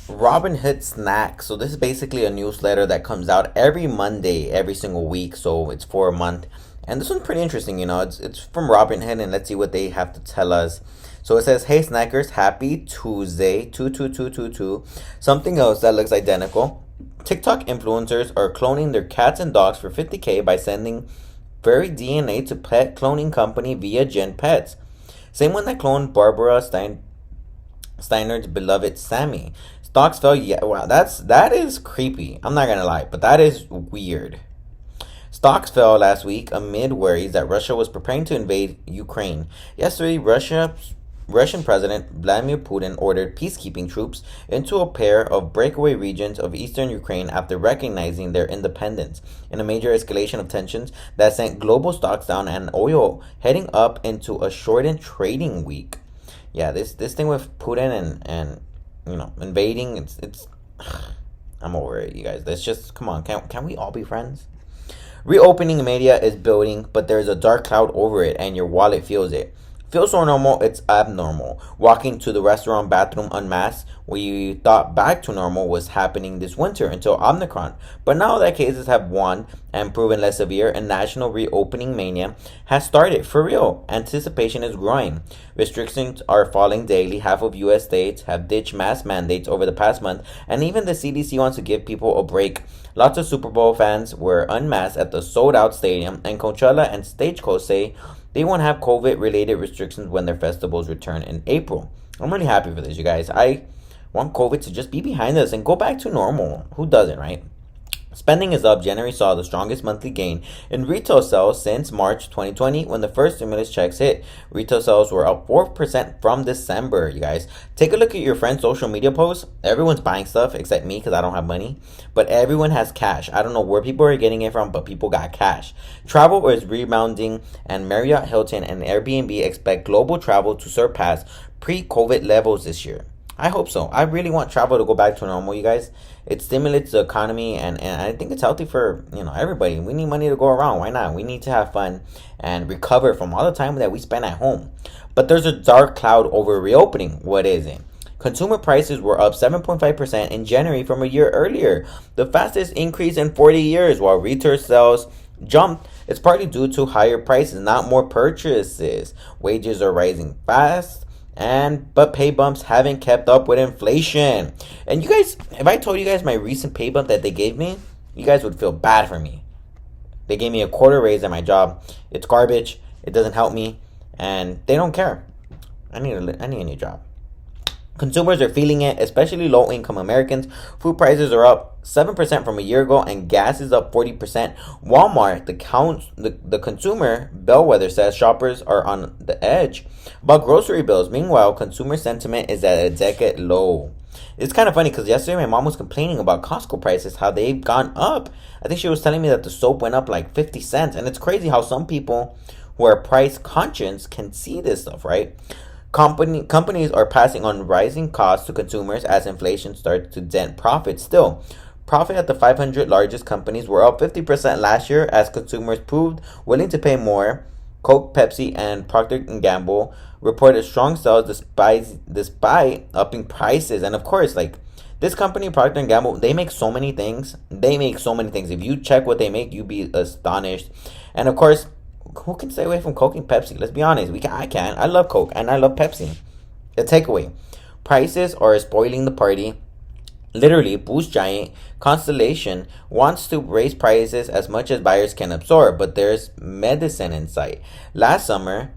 Robinhood Snack. So this is basically a newsletter that comes out every Monday, every single week. So it's for a month, and this one's pretty interesting. It's from Robinhood, and let's see what they have to tell us. So it says, "Hey snackers, happy Tuesday, 22222." Something else that looks identical. TikTok influencers are cloning their cats and dogs for 50K by sending furry DNA to pet cloning company via Gen Pets. Same one that cloned Barbara Steiner's beloved Sammy. Stocks fell. Yeah, wow, that is creepy. I'm not gonna lie, but that is weird. Stocks fell last week amid worries that Russia was preparing to invade Ukraine. Yesterday, Russian President Vladimir Putin ordered peacekeeping troops into a pair of breakaway regions of eastern Ukraine after recognizing their independence, in a major escalation of tensions that sent global stocks down and oil heading up into a shortened trading week. Yeah, this thing with Putin and invading, it's I'm over it, you guys. Let's just come on. Can we all be friends? Reopening media is building, but there's a dark cloud over it, and your wallet feels it. Feels so normal, it's abnormal. Walking to the restaurant bathroom unmasked, we thought back to normal was happening this winter until Omicron. But now that cases have won and proven less severe, and national reopening mania has started for real. Anticipation is growing. Restrictions are falling daily. Half of US states have ditched mask mandates over the past month, and even the CDC wants to give people a break. Lots of Super Bowl fans were unmasked at the sold-out stadium, and Coachella and Stagecoach say they won't have COVID-related restrictions when their festivals return in April. I'm really happy for this, you guys. I want COVID to just be behind us and go back to normal. Who doesn't, right? Spending is up. January saw the strongest monthly gain in retail sales since March 2020 when the first stimulus checks hit. Retail sales were up 4% from December, you guys. Take a look at your friends' social media posts. Everyone's buying stuff except me because I don't have money. But everyone has cash. I don't know where people are getting it from, but people got cash. Travel is rebounding, and Marriott, Hilton, and Airbnb expect global travel to surpass pre-COVID levels this year. I hope so. I really want travel to go back to normal, you guys. It stimulates the economy, and I think it's healthy for everybody. We need money to go around. Why not? We need to have fun and recover from all the time that we spend at home. But there's a dark cloud over reopening. What is it? Consumer prices were up 7.5% in January from a year earlier, the fastest increase in 40 years, while retail sales jumped. It's partly due to higher prices, not more purchases. Wages are rising fast, but pay bumps haven't kept up with inflation. And you guys, if I told you guys my recent pay bump that they gave me, you guys would feel bad for me. They gave me a quarter raise at my job. It's garbage. It doesn't help me, and they don't care. I need a new job. Consumers are feeling it, especially low-income Americans. Food prices are up 7% from a year ago, and gas is up 40%. Walmart, the consumer bellwether, says shoppers are on the edge about grocery bills. Meanwhile, consumer sentiment is at a decade low. It's kind of funny because yesterday my mom was complaining about Costco prices, how they've gone up. I think she was telling me that the soap went up like 50 cents, and it's crazy how some people who are price conscious can see this stuff, right? Companies are passing on rising costs to consumers as inflation starts to dent profits. Still, profit at the 500 largest companies were up 50% last year as consumers proved willing to pay more. Coke, Pepsi, and Procter & Gamble reported strong sales despite upping prices. And of course, like this company, Procter & Gamble, they make so many things. If you check what they make, you'd be astonished. And of course, who can stay away from Coke and Pepsi? Let's be honest. I can. I love Coke and I love Pepsi. The takeaway: prices are spoiling the party. Literally, Boost giant Constellation wants to raise prices as much as buyers can absorb, but there's medicine in sight. Last summer,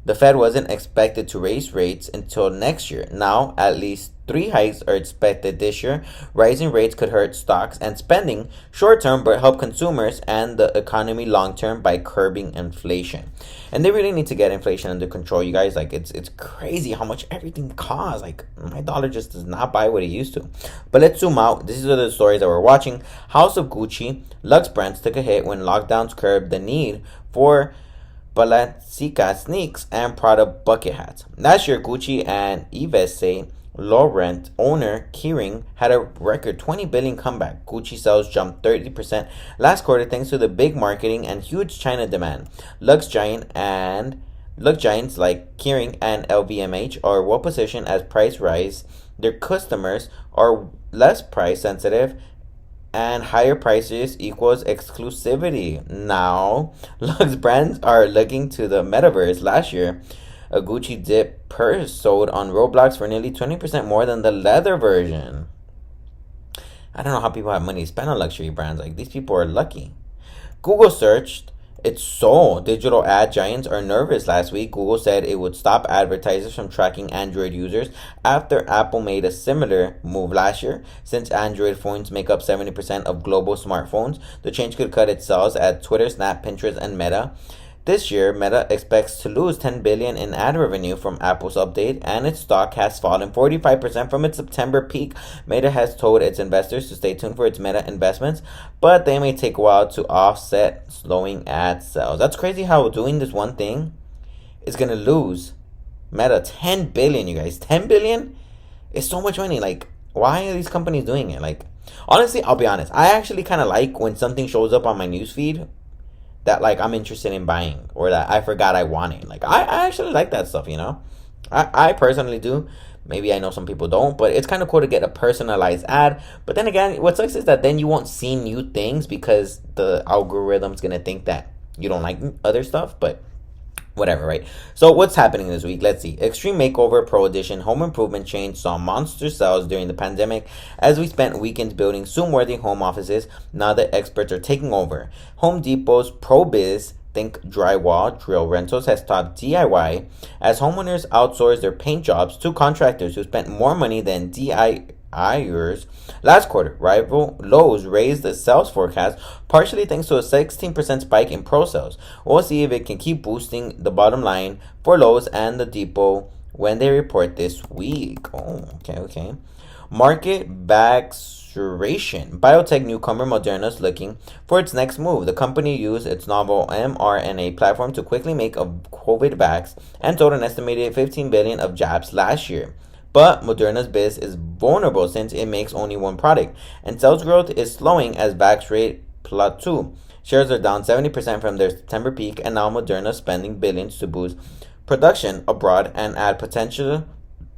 the Fed wasn't expected to raise rates until next year. Now, at least 3 hikes are expected this year. Rising rates could hurt stocks and spending short term, but help consumers and the economy long term by curbing inflation. And they really need to get inflation under control, you guys. Like it's crazy how much everything costs. Like my dollar just does not buy what it used to. But let's zoom out. These are the stories that we're watching. House of Gucci, Lux brands took a hit when lockdowns curbed the need for Balenciaga sneaks and Prada bucket hats. Last year, Gucci and Yves Saint Laurent owner Kering had a record 20 billion comeback. Gucci sales jumped 30% last quarter thanks to the big marketing and huge China demand. Luxe giants like Kering and LVMH are well positioned as price rise their customers are less price sensitive, and higher prices equals exclusivity. Now, Lux brands are looking to the metaverse. Last year, a Gucci dip purse sold on Roblox for nearly 20% more than the leather version. I don't know how people have money to spend on luxury brands. Like, these people are lucky. Google searched its sole. Digital ad giants are nervous. Last week, Google said it would stop advertisers from tracking Android users after Apple made a similar move last year. Since Android phones make up 70% of global smartphones, the change could cut its sales at Twitter, Snap, Pinterest, and Meta. This year, Meta expects to lose $10 billion in ad revenue from Apple's update, and its stock has fallen 45% from its September peak. Meta has told its investors to stay tuned for its Meta investments, but they may take a while to offset slowing ad sales. That's crazy how doing this one thing is going to lose Meta $10 billion, you guys. $10 billion is so much money. Like, why are these companies doing it? Like, honestly, I'll be honest. I actually kind of like when something shows up on my newsfeed that like I'm interested in buying or that I forgot I wanted. Like I actually like that stuff, you know. I personally do. Maybe I know some people don't, but it's kind of cool to get a personalized ad. But then again, what sucks is that then you won't see new things because the algorithm's gonna think that you don't like other stuff. But whatever, right? So what's happening this week? Let's see. Extreme Makeover Pro Edition home improvement chain saw monster sales during the pandemic as we spent weekends building Zoom-worthy home offices. Now that experts are taking over. Home Depot's ProBiz, think drywall, drill rentals, has topped DIY as homeowners outsource their paint jobs to contractors who spent more money than DIYers. Last quarter, rival Lowe's raised the sales forecast, partially thanks to a 16% spike in pro sales. We'll see if it can keep boosting the bottom line for Lowe's and the Depot when they report this week. Oh, okay. Market vaccination. Biotech newcomer Moderna is looking for its next move. The company used its novel mRNA platform to quickly make a COVID vax and sold an estimated 15 billion of jabs last year. But Moderna's biz is vulnerable since it makes only one product, and sales growth is slowing as vax rate plateau. Shares are down 70% from their September peak, and now Moderna is spending billions to boost production abroad and add potential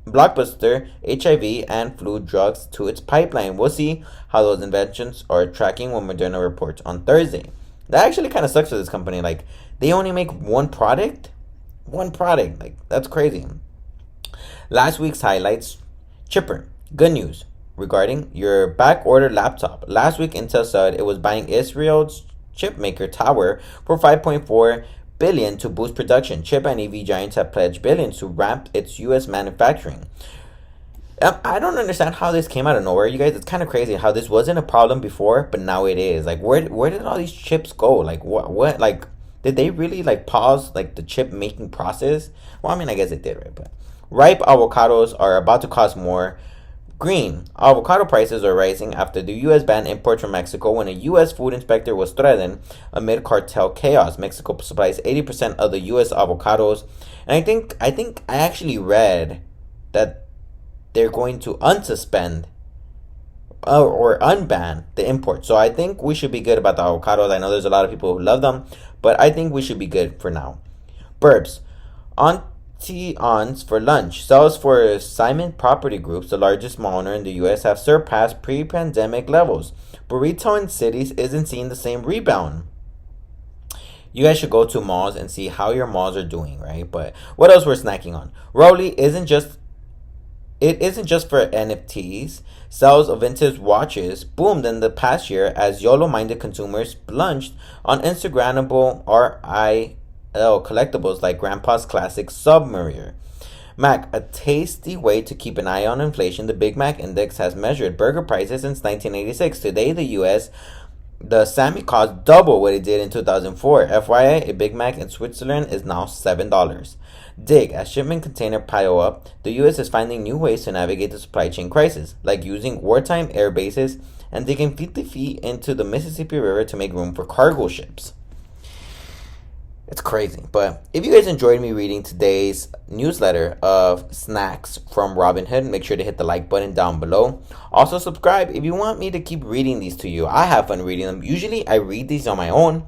blockbuster HIV and flu drugs to its pipeline. We'll see how those inventions are tracking when Moderna reports on Thursday. That actually kind of sucks for this company. Like, they only make one product. Like, that's crazy. Last week's highlights. Chipper. Good news regarding your back-ordered laptop. Last week, Intel said it was buying Israel's chip maker Tower for $5.4 billion to boost production. Chip and EV giants have pledged billions to ramp its U.S. manufacturing. I don't understand how this came out of nowhere, you guys. It's kind of crazy how this wasn't a problem before, but now it is. Like, where did all these chips go? Like, what? Like, did they really like pause like the chip making process? Well, I mean, I guess it did, right? But ripe avocados are about to cost more. Green. Avocado prices are rising after the U.S. banned imports from Mexico when a U.S. food inspector was threatened amid cartel chaos. Mexico supplies 80% of the U.S. avocados. And I actually read that they're going to unsuspend or unban the import. So I think we should be good about the avocados. I know there's a lot of people who love them, but I think we should be good for now. Burbs. Ons for lunch. Sales for Simon Property Groups, the largest mall owner in the U.S., have surpassed pre-pandemic levels, but retail in cities isn't seeing the same rebound. You guys should go to malls and see how your malls are doing, right? But what else we're snacking on? Rolly isn't just for NFTs. Sales of vintage watches boomed in the past year as YOLO-minded consumers plunged on Instagrammable collectibles like Grandpa's classic Submariner. Mac, a tasty way to keep an eye on inflation. The Big Mac Index has measured burger prices since 1986. Today, the Sammy cost double what it did in 2004. FYI, a Big Mac in Switzerland is now $7. Dig, as shipment container pile up, the U.S. is finding new ways to navigate the supply chain crisis, like using wartime air bases and digging 50 feet into the Mississippi River to make room for cargo ships. It's crazy. But if you guys enjoyed me reading today's newsletter of snacks from Robinhood, make sure to hit the like button down below. Also subscribe if you want me to keep reading these to you. I have fun reading them. Usually I read these on my own,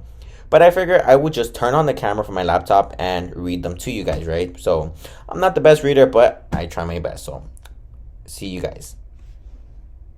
but I figure I would just turn on the camera from my laptop and read them to you guys, right? So I'm not the best reader, but I try my best. So See you guys.